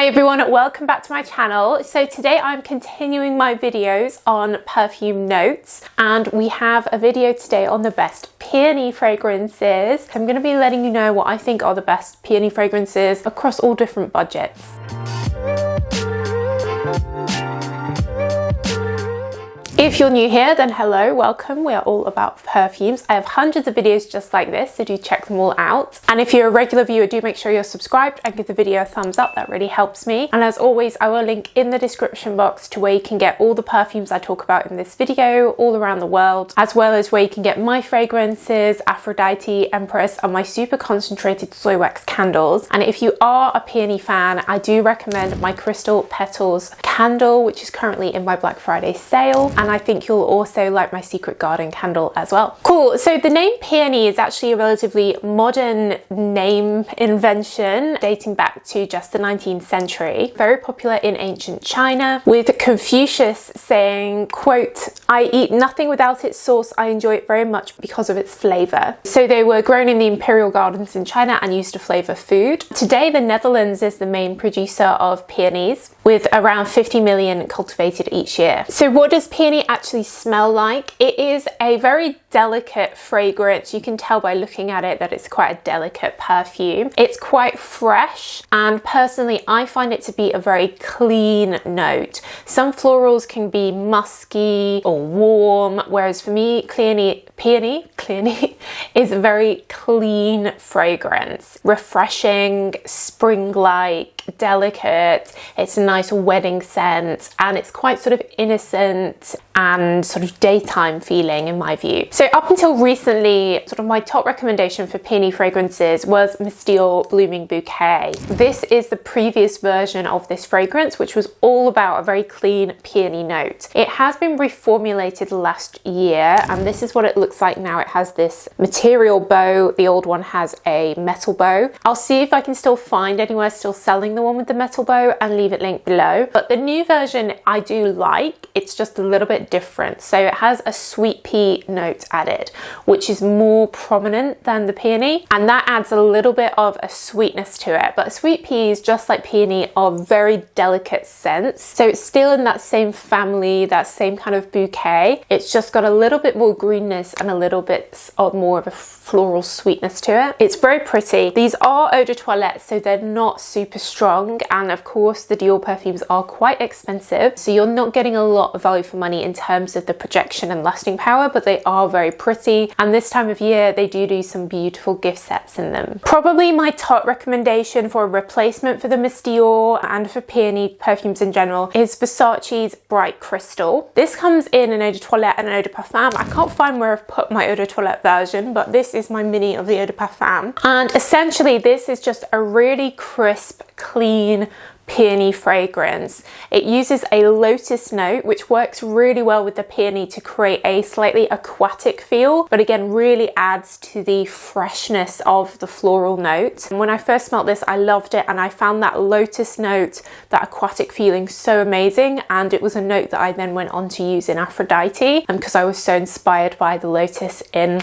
Hi everyone, welcome back to my channel. So today I'm continuing my videos on perfume notes, and we have a video today on the best peony fragrances. I'm going to be letting you know what I think are the best peony fragrances across all different budgets. If you're new here, then hello, welcome. We are all about perfumes. I have hundreds of videos just like this, so do check them all out. And if you're a regular viewer, do make sure you're subscribed and give the video a thumbs up. That really helps me. And as always, I will link in the description box to where you can get all the perfumes I talk about in this video all around the world, as well as where you can get my fragrances, Aphrodite, Empress, and my super concentrated soy wax candles. And if you are a peony fan, I do recommend my Crystal Petals candle, which is currently in my Black Friday sale. And I think you'll also like my Secret Garden candle as well. Cool, so the name peony is actually a relatively modern name invention dating back to just the 19th century. Very popular in ancient China, with Confucius saying, quote, "I eat nothing without its sauce. I enjoy it very much because of its flavor." So they were grown in the imperial gardens in China and used to flavor food. Today, the Netherlands is the main producer of peonies, with around 50 million cultivated each year. So what does peony actually smell like? It is a very delicate fragrance. You can tell by looking at it that it's quite a delicate perfume. It's quite fresh, and personally I find it to be a very clean note. Some florals can be musky or warm, whereas for me peony is a very clean fragrance. Refreshing, spring-like, delicate. It's a nice wedding scent, and it's quite sort of innocent and sort of daytime feeling in my view. So up until recently, sort of my top recommendation for peony fragrances was Dior Blooming Bouquet. This is the previous version of this fragrance, which was all about a very clean peony note. It has been reformulated last year, and this is what it looks like now. It has this material bow. The old one has a metal bow. I'll see if I can still find anywhere still selling the one with the metal bow and leave it linked below. But the new version I do like. It's just a little bit different. So it has a sweet pea note added, which is more prominent than the peony, and that adds a little bit of a sweetness to it. But sweet peas, just like peony, are very delicate scents. So it's still in that same family, that same kind of bouquet. It's just got a little bit more greenness and a little bit of more of a floral sweetness to it. It's very pretty. These are eau de toilette, so they're not super strong, and of course the Dior perfumes are quite expensive, so you're not getting a lot of value for money in terms of the projection and lasting power, but they are very pretty, and this time of year they do some beautiful gift sets in them. Probably my top recommendation for a replacement for the Miss Dior and for peony perfumes in general is Versace's Bright Crystal. This comes in an eau de toilette and an eau de parfum. I can't find where I've put my eau de toilette version, but this is my mini of the eau de parfum, and essentially this is just a really crisp, clean peony fragrance. It uses a lotus note, which works really well with the peony to create a slightly aquatic feel, but again really adds to the freshness of the floral note. And when I first smelled this, I loved it, and I found that lotus note, that aquatic feeling, so amazing, and it was a note that I then went on to use in Aphrodite, and because I was so inspired by the lotus in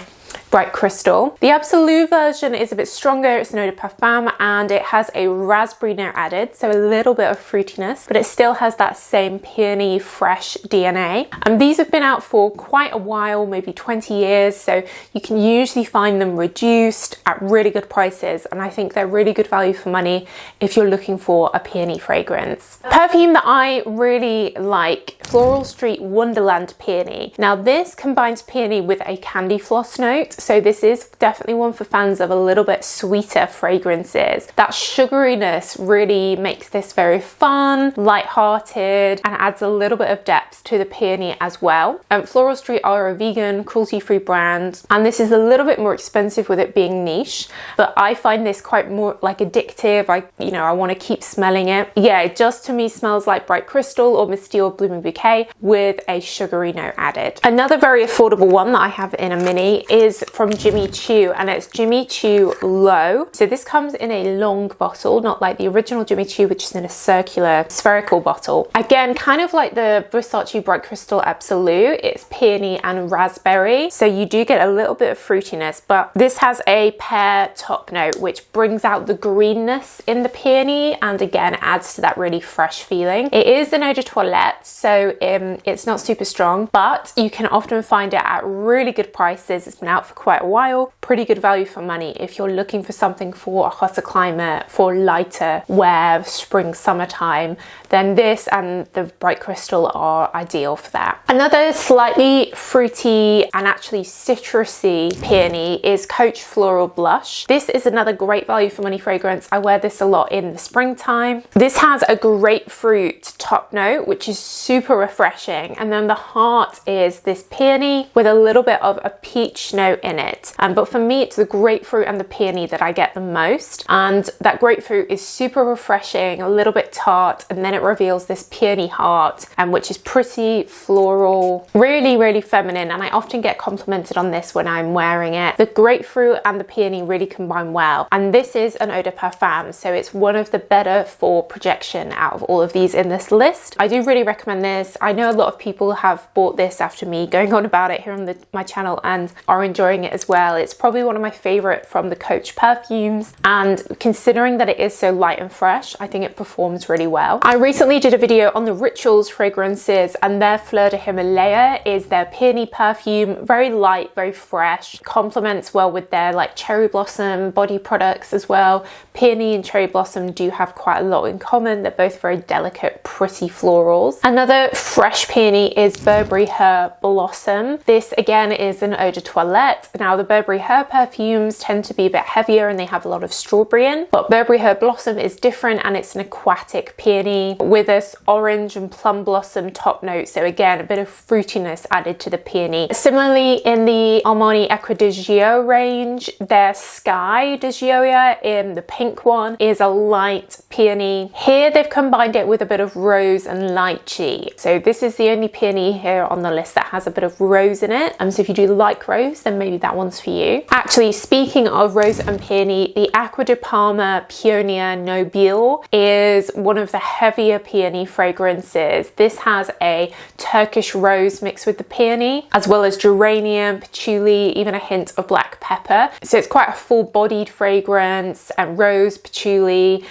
Bright Crystal. The Absolute version is a bit stronger. It's an eau de parfum, and it has a raspberry note added, so a little bit of fruitiness, but it still has that same peony fresh DNA. And these have been out for quite a while, maybe 20 years, so you can usually find them reduced at really good prices, and I think they're really good value for money if you're looking for a peony fragrance. Perfume that I really like, Floral Street Wonderland Peony. Now this combines peony with a candy floss note, so this is definitely one for fans of a little bit sweeter fragrances. That sugariness really makes this very fun, light-hearted, and adds a little bit of depth to the peony as well. Floral Street are a vegan, cruelty-free brand, and this is a little bit more expensive with it being niche, but I find this quite more like addictive. I want to keep smelling it. Yeah, it just to me smells like Bright Crystal or Miss Dior Blooming Bouquet with a sugary note added. Another very affordable one that I have in a mini is is from Jimmy Choo, and it's Jimmy Choo Low. So this comes in a long bottle, not like the original Jimmy Choo, which is in a circular spherical bottle. Again, kind of like the Versace Bright Crystal Absolute, it's peony and raspberry. So you do get a little bit of fruitiness, but this has a pear top note, which brings out the greenness in the peony and again adds to that really fresh feeling. It is an eau de toilette, so it's not super strong, but you can often find it at really good prices. It's been out for quite a while. Pretty good value for money if you're looking for something for a hotter climate, for lighter wear, spring, summertime, then this and the Bright Crystal are ideal for that. Another slightly fruity and actually citrusy peony is Coach Floral Blush. This is another great value for money fragrance. I wear this a lot in the springtime. This has a grapefruit top note, which is super refreshing, and then the heart is this peony with a little bit of a peach note in it. But for me, it's the grapefruit and the peony that I get the most, and that grapefruit is super refreshing, a little bit tart, and then it reveals this peony heart, which is pretty floral, really feminine, and I often get complimented on this when I'm wearing it. The grapefruit and the peony really combine well, and this is an eau de parfum, so it's one of the better for projection out of all of these in this list. I do really recommend this. I know a lot of people have bought this after me going on about it here on my channel and are enjoying it as well. It's probably one of my favorite from the Coach perfumes, and considering that it is so light and fresh, I think it performs really well. I recently did a video on the Rituals fragrances, and their Fleur de Himalaya is their peony perfume. Very light, very fresh, complements well with their like cherry blossom body products as well. Peony and cherry blossom do have quite a lot in common. They're both very delicate, pretty florals. Another fresh peony is Burberry Her Blossom. This again is an eau de toilette. Now the Burberry Her perfumes tend to be a bit heavier and they have a lot of strawberry in, but Burberry Her Blossom is different, and it's an aquatic peony with this orange and plum blossom top note. So again, a bit of fruitiness added to the peony. Similarly, in the Armani Acqua di Gio range, their Sky di Gioia, in the pink one, is a light peony. Here they've combined it with a bit of rose and lychee. So this is the only peony here on the list that has a bit of rose in it. So if you do like rose, then maybe that one's for you. Actually, speaking of rose and peony, the Acqua di Parma Pionia Nobile is one of the heavier peony fragrances. This has a Turkish rose mixed with the peony, as well as geranium, patchouli, even a hint of black pepper. So it's quite a full-bodied fragrance, and rose, patchouli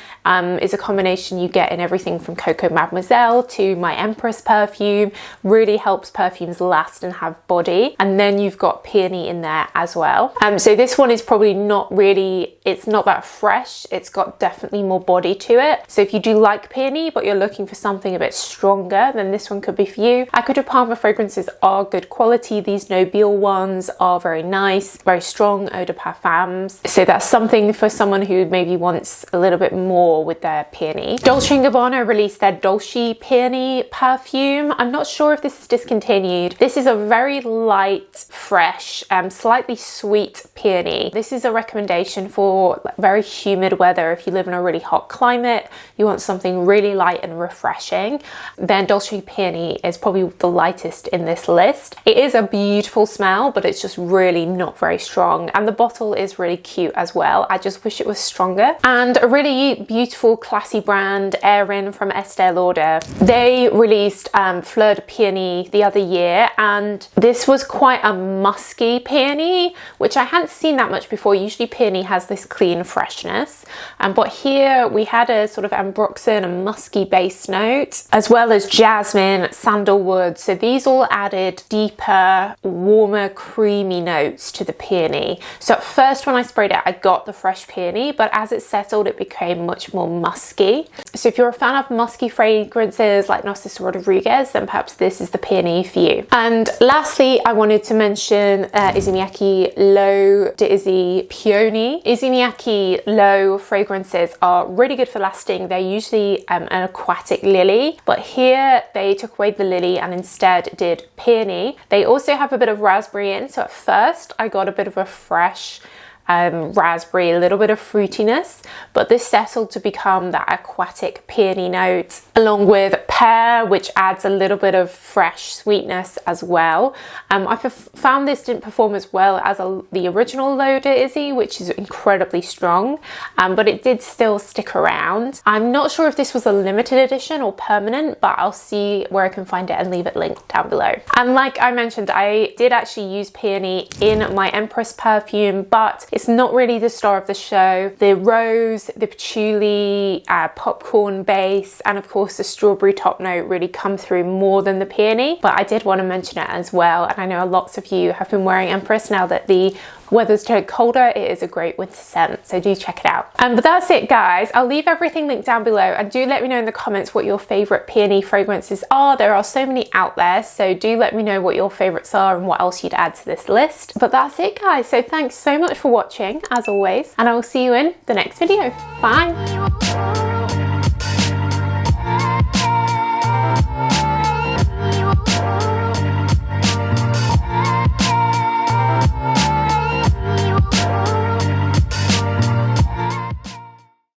is a combination you get in everything from Coco Mademoiselle to my Empress perfume. Really helps perfumes last and have body. And then you've got peony in there as well. So this one is probably not really, it's not that fresh. It's got definitely more body to it. So if you do like peony, but you're looking for something a bit stronger, then this one could be for you. Acqua di Parma fragrances are good quality. These Nobile ones are very nice, very strong eau de parfums. So that's something for someone who maybe wants a little bit more with their peony. Dolce & Gabbana released their Dolce Peony perfume. I'm not sure if this is discontinued. This is a very light, fresh, slightly sweet peony. This is a recommendation for very humid weather. If you live in a really hot climate, you want something really light and refreshing, then Dolce Peony is probably the lightest in this list. It is a beautiful smell, but it's just really not very strong, and the bottle is really cute as well. I just wish it was stronger. And a really beautiful classy brand, Aerin from Estee Lauder, they released Fleur de Peony the other year, and this was quite a musky peony, which I hadn't seen that much before. Usually peony has this clean freshness, but here we had a sort of ambroxan and musky base note, as well as jasmine, sandalwood. So these all added deeper, warmer, creamy notes to the peony. So at first when I sprayed it, I got the fresh peony, but as it settled, it became much more musky. So if you're a fan of musky fragrances like Narciso Rodriguez, then perhaps this is the peony for you. And lastly, I wanted to mention Issey Miyake Low de Issey Peony. Issey Miyake Low fragrances are really good for lasting. They're usually an aquatic lily, but here they took away the lily and instead did peony. They also have a bit of raspberry in, so at first I got a bit of a fresh raspberry, a little bit of fruitiness, but this settled to become that aquatic peony note, along with pear, which adds a little bit of fresh sweetness as well. I found this didn't perform as well as the original L'Eau de Issey, which is incredibly strong, but it did still stick around. I'm not sure if this was a limited edition or permanent, but I'll see where I can find it and leave it linked down below. And like I mentioned, I did actually use peony in my Empress perfume, but it's not really the star of the show. The rose, the patchouli, popcorn base, and of course the strawberry top note really come through more than the peony, but I did want to mention it as well. And I know lots of you have been wearing Empress now that the weather's turned colder. It is a great winter scent, so do check it out. But that's it, guys. I'll leave everything linked down below, and do let me know in the comments what your favorite peony fragrances are. There are so many out there, so do let me know what your favorites are and what else you'd add to this list. But that's it, guys. So thanks so much for watching, as always, and I will see you in the next video. Bye.